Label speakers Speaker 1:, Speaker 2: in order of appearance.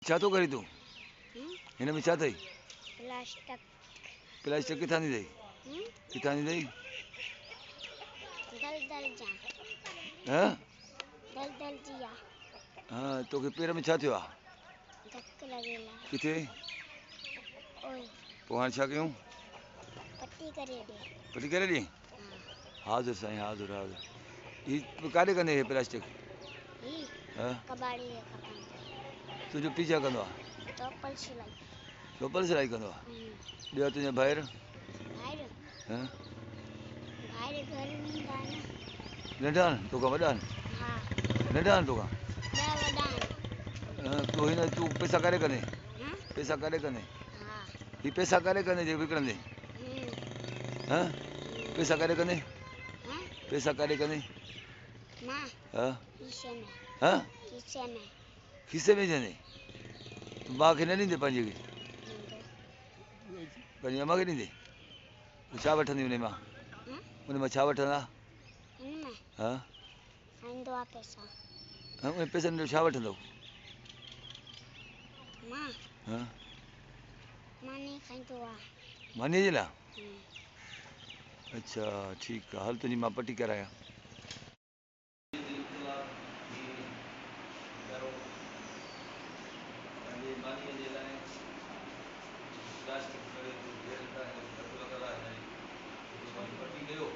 Speaker 1: छा तो करी तूं हिन में छा अथई
Speaker 2: प्लास्टिक
Speaker 1: प्लास्टिक किथां जी अथई किथां जी अथई
Speaker 2: दलदल जा
Speaker 1: हाँ
Speaker 2: दलदल जी आ
Speaker 1: हाँ तोखे पेर में छा थियो आहे
Speaker 2: धक लॻियल आहे
Speaker 1: किथे
Speaker 2: ओए
Speaker 1: पोइ हाणे छा कयूं
Speaker 2: पट्टी करे ॾे
Speaker 1: पटी करे ॾे
Speaker 2: हा
Speaker 1: हाज़ुर साईं हाज़ुर हाज़ुर हीउ काॾे कंदे हे प्लास्टिक
Speaker 2: ही
Speaker 1: हाँ
Speaker 2: कबाड़ी जे खपनि
Speaker 1: तुंहिंजो पीउ छा कंदो आहे
Speaker 2: चोपल सिलाई
Speaker 1: चोपल सिलाई कंदो आहे ॿिया तुंहिंजा भाइर
Speaker 2: ॿाहिरि
Speaker 1: हाँ
Speaker 2: ॿाहिरि घर में ईंदा आहिनि
Speaker 1: नंढा आहिनि तोखां वॾा आहिनि
Speaker 2: हा
Speaker 1: नंढा आहिनि तोखां
Speaker 2: ॿ वॾा आहिनि
Speaker 1: तूं हिन तूं पैसा काॾे कंदे
Speaker 2: हा
Speaker 1: पैसा काॾे कंदे
Speaker 2: हा
Speaker 1: हीउ पैसा काॾे कंदे जे विकिणंदे हाँ पैसा काॾे कंदे
Speaker 2: हा
Speaker 1: पैसा काॾे कंदे
Speaker 2: मां
Speaker 1: हाँ
Speaker 2: खीसे में
Speaker 1: हाँ
Speaker 2: खीसे में
Speaker 1: खीसे में विझंदे माउ खे न ॾींदे पंहिंजे खे
Speaker 2: ईंदो
Speaker 1: पंहिंजी अम्मा खे ॾींदे छा वठंदी उन मां
Speaker 2: हा
Speaker 1: उन मां छा वठंदा
Speaker 2: हिन में
Speaker 1: हाँ
Speaker 2: खाईंदो आहे पैसा
Speaker 1: हाँ उन पैसनि जो छा वठंदो
Speaker 2: मां
Speaker 1: हाँ
Speaker 2: मानी खाईंदो आहे
Speaker 1: मानीअ जे लाइ अच्छा ठीकु आहे हल तुंहिंजी मां पटी करायां पटी कयो